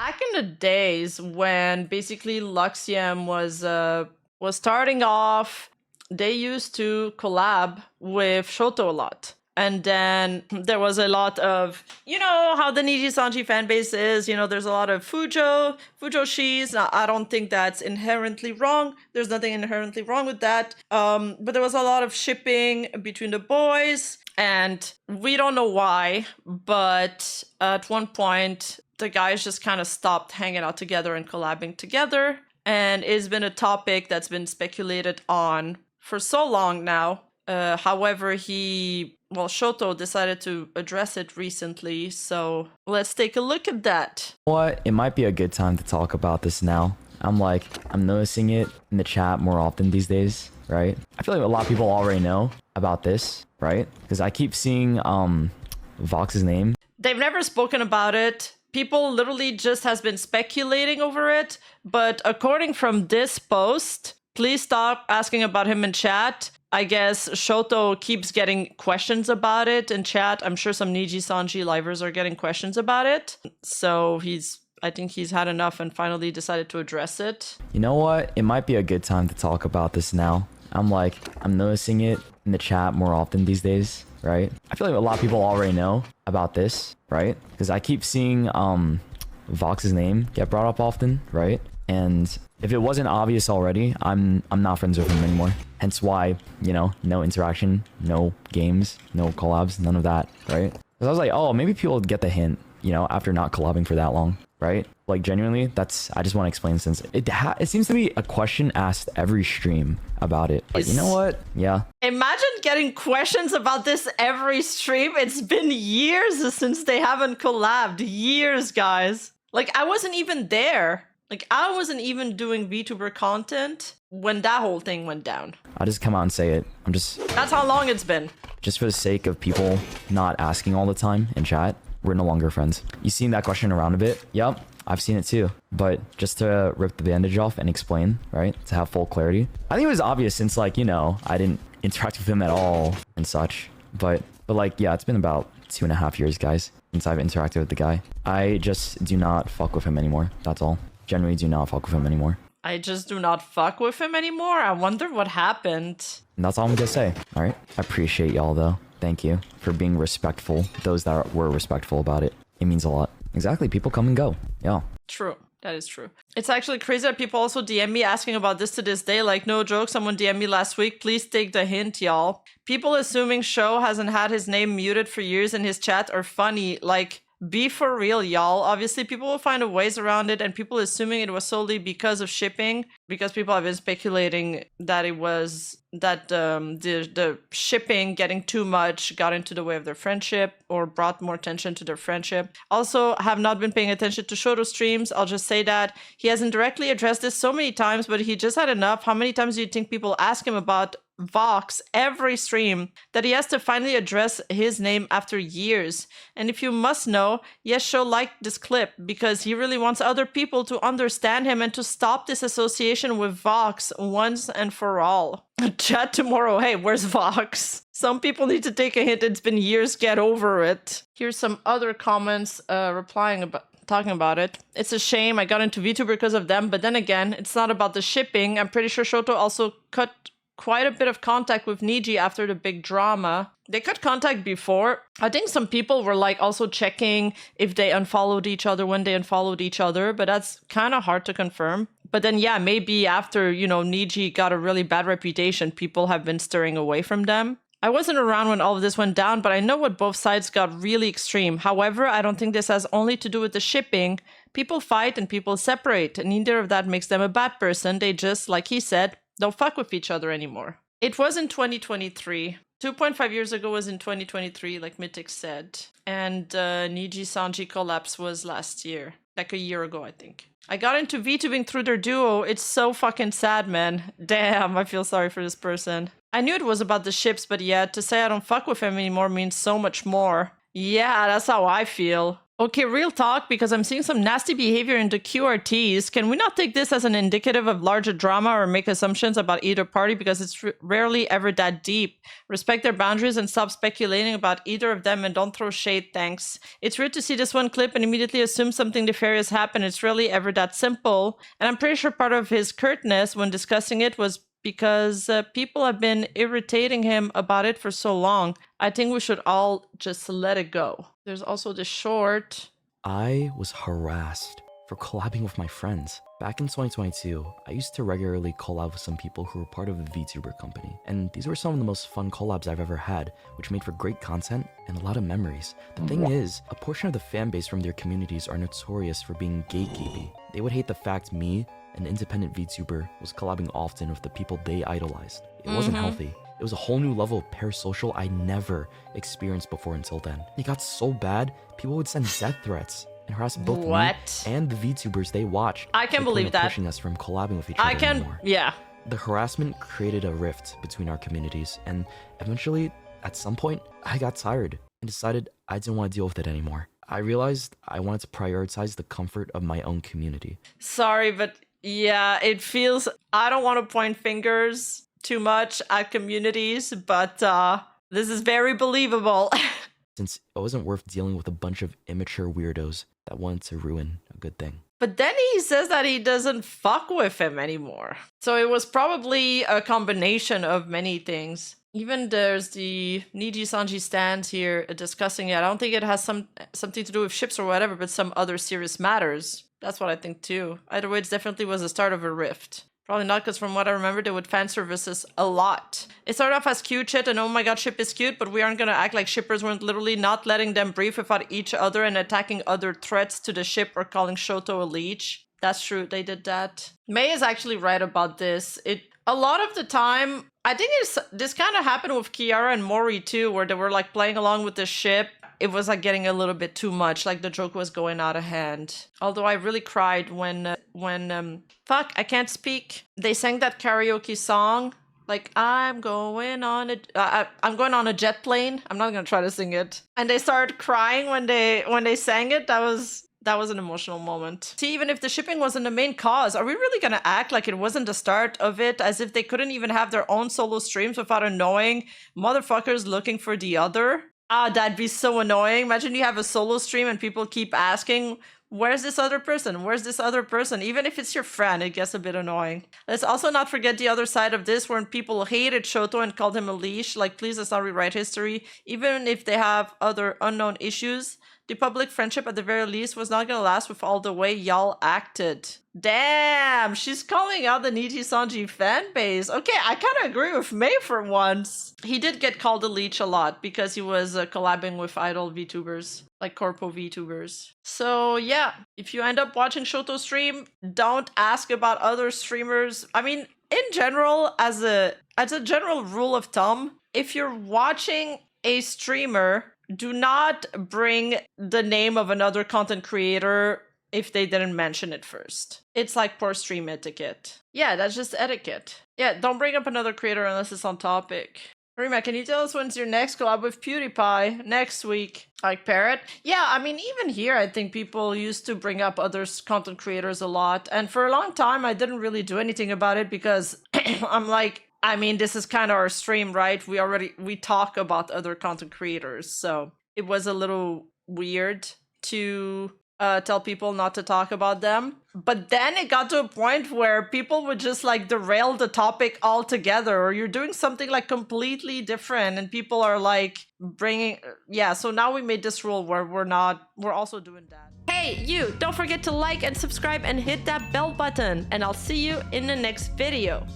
Back in the days when basically Luxiem was starting off, they used to collab with Shoto a lot. And then there was a lot of, you know, how the Nijisanji fanbase is, you know, there's a lot of Fujoshis. Now, I don't think that's inherently wrong. There's nothing inherently wrong with that. But there was a lot of shipping between the boys. And we don't know why, but at one point, the guys just kind of stopped hanging out together and collabing together. And it's been a topic that's been speculated on for so long now. However, Shoto decided to address it recently, so let's take a look at that. What? It might be a good time to talk about this now. I'm noticing it in the chat more often these days, right? I feel like a lot of people already know about this, right? Because I keep seeing Vox's name. They've never spoken about it. People literally just has been speculating over it, but according from this post, please stop asking about him in chat. I guess Shoto keeps getting questions about it in chat. I'm sure some Nijisanji livers are getting questions about it. So I think he's had enough and finally decided to address it. You know what? It might be a good time to talk about this now. I'm noticing it in the chat more often these days, right? I feel like a lot of people already know about this, right? Because I keep seeing Vox's name get brought up often, right? And if it wasn't obvious already, I'm not friends with him anymore. Hence why, you know, no interaction, no games, no collabs, none of that, right? Because I was like, oh, maybe people would get the hint, you know, after not collabing for that long, right? Like, genuinely, I just want to explain, since it seems to be a question asked every stream about it. Like, you know what? Yeah. Imagine getting questions about this every stream. It's been years since they haven't collabed. Years, guys. Like, I wasn't even there. Like, I wasn't even doing VTuber content when that whole thing went down. I'll just come out and say it. That's how long it's been. Just for the sake of people not asking all the time in chat, we're no longer friends. You seen that question around a bit? Yep, I've seen it too. But just to rip the bandage off and explain, right? To have full clarity. I think it was obvious since, like, you know, I didn't interact with him at all and such. But like, yeah, it's been about 2.5 years, guys, since I've interacted with the guy. I just do not fuck with him anymore. That's all. Generally do not fuck with him anymore. I just do not fuck with him anymore? I wonder what happened. And that's all I'm gonna say, alright? I appreciate y'all, though. Thank you for being respectful. Those that were respectful about it. It means a lot. Exactly, people come and go. Yeah. True. That is true. It's actually crazy that people also DM me asking about this to this day. Like, no joke, someone DM'd me last week. Please take the hint, y'all. People assuming Sho hasn't had his name muted for years in his chat are funny. Like, be for real, y'all. Obviously, people will find ways around it, and people assuming it was solely because of shipping, because people have been speculating that it was that the shipping getting too much got into the way of their friendship or brought more attention to their friendship. Also, have not been paying attention to Shoto streams. I'll just say that he hasn't directly addressed this so many times, but he just had enough. How many times do you think people ask him about Vox every stream that he has to finally address his name after years? And if you must know, yes, Sho liked this clip because he really wants other people to understand him and to stop this association with Vox once and for all. Chat tomorrow. Hey, where's Vox? Some people need to take a hint. It's been years. Get over it. Here's some other comments talking about it. It's a shame I got into VTuber because of them, but then again, it's not about the shipping. I'm pretty sure Shoto also cut quite a bit of contact with Niji after the big drama. They cut contact before. I think some people were like also checking if they unfollowed each other when they unfollowed each other, but that's kind of hard to confirm. But then, yeah, maybe after, you know, Niji got a really bad reputation, people have been stirring away from them. I wasn't around when all of this went down, but I know what both sides got really extreme. However, I don't think this has only to do with the shipping. People fight and people separate, and neither of that makes them a bad person. They just, like he said, don't fuck with each other anymore. It was in 2023. 2.5 years ago was in 2023, like Mythic said. And Nijisanji collapse was last year. Like a year ago, I think. I got into VTubing through their duo. It's so fucking sad, man. Damn, I feel sorry for this person. I knew it was about the ships, but yeah, to say I don't fuck with him anymore means so much more. Yeah, that's how I feel. Okay, real talk, because I'm seeing some nasty behavior in the QRTs. Can we not take this as an indicative of larger drama or make assumptions about either party, because it's rarely ever that deep? Respect their boundaries and stop speculating about either of them, and don't throw shade, thanks. It's weird to see this one clip and immediately assume something nefarious happened. It's really ever that simple. And I'm pretty sure part of his curtness when discussing it was because people have been irritating him about it for so long. I think we should all just let it go. There's also the short. I was harassed for collabing with my friends. Back in 2022, I used to regularly collab with some people who were part of a VTuber company. And these were some of the most fun collabs I've ever had, which made for great content and a lot of memories. The thing is, a portion of the fan base from their communities are notorious for being gatekeepy. They would hate the fact me, an independent VTuber, was collabing often with the people they idolized. It wasn't healthy. It was a whole new level of parasocial I never experienced before until then. It got so bad, people would send death threats and harass both me and the VTubers they watched. I can't believe that. Pushing us from collabing with each other anymore. Yeah. The harassment created a rift between our communities, and eventually, at some point, I got tired and decided I didn't want to deal with it anymore. I realized I wanted to prioritize the comfort of my own community. Sorry, but yeah, it feels... I don't want to point fingers too much at communities, but this is very believable. Since it wasn't worth dealing with a bunch of immature weirdos that wanted to ruin a good thing. But then he says that he doesn't fuck with him anymore. So it was probably a combination of many things. Even there's the Nijisanji stands here discussing it. I don't think it has something to do with ships or whatever, but some other serious matters. That's what I think too. Either way, it definitely was the start of a rift. Probably not, because from what I remember, they would fan services a lot. It started off as cute shit and oh my god, ship is cute, but we aren't gonna act like shippers weren't literally not letting them breathe without each other and attacking other threats to the ship or calling Shoto a leech. That's true, they did that. May is actually right about this. A lot of the time, I think this kind of happened with Kiara and Mori too, where they were like playing along with the ship. It was like getting a little bit too much, like the joke was going out of hand. Although I really cried when fuck, I can't speak. They sang that karaoke song, like I'm going on a jet plane. I'm not gonna try to sing it. And they started crying when they sang it. That was an emotional moment. See, even if the shipping wasn't the main cause, are we really gonna act like it wasn't the start of it, as if they couldn't even have their own solo streams without annoying motherfuckers looking for the other? Ah, that'd be so annoying. Imagine you have a solo stream and people keep asking, where's this other person? Where's this other person? Even if it's your friend, it gets a bit annoying. Let's also not forget the other side of this, when people hated Shoto and called him a leash. Like, please, let's not rewrite history. Even if they have other unknown issues, the public friendship at the very least was not gonna last with all the way y'all acted. Damn, she's calling out the Nijisanji fan base. Okay, I kind of agree with May for once. He did get called a leech a lot because he was collabing with idol VTubers, like corpo VTubers. So yeah, if you end up watching Shoto stream, don't ask about other streamers. I mean, in general, as a general rule of thumb, if you're watching a streamer, do not bring the name of another content creator if they didn't mention it first. It's like poor stream etiquette. Yeah, that's just etiquette. Yeah, don't bring up another creator unless it's on topic. Rima, can you tell us when's your next collab with PewDiePie? Next week. Like Parrot? Yeah, I mean, even here, I think people used to bring up other content creators a lot. And for a long time, I didn't really do anything about it because I'm like, I mean, this is kind of our stream, right? We talk about other content creators. So it was a little weird to tell people not to talk about them. But then it got to a point where people would just like derail the topic altogether, or you're doing something like completely different and people are like bringing... Yeah, so now we made this rule where we're also doing that. Hey, you, don't forget to like and subscribe and hit that bell button, and I'll see you in the next video.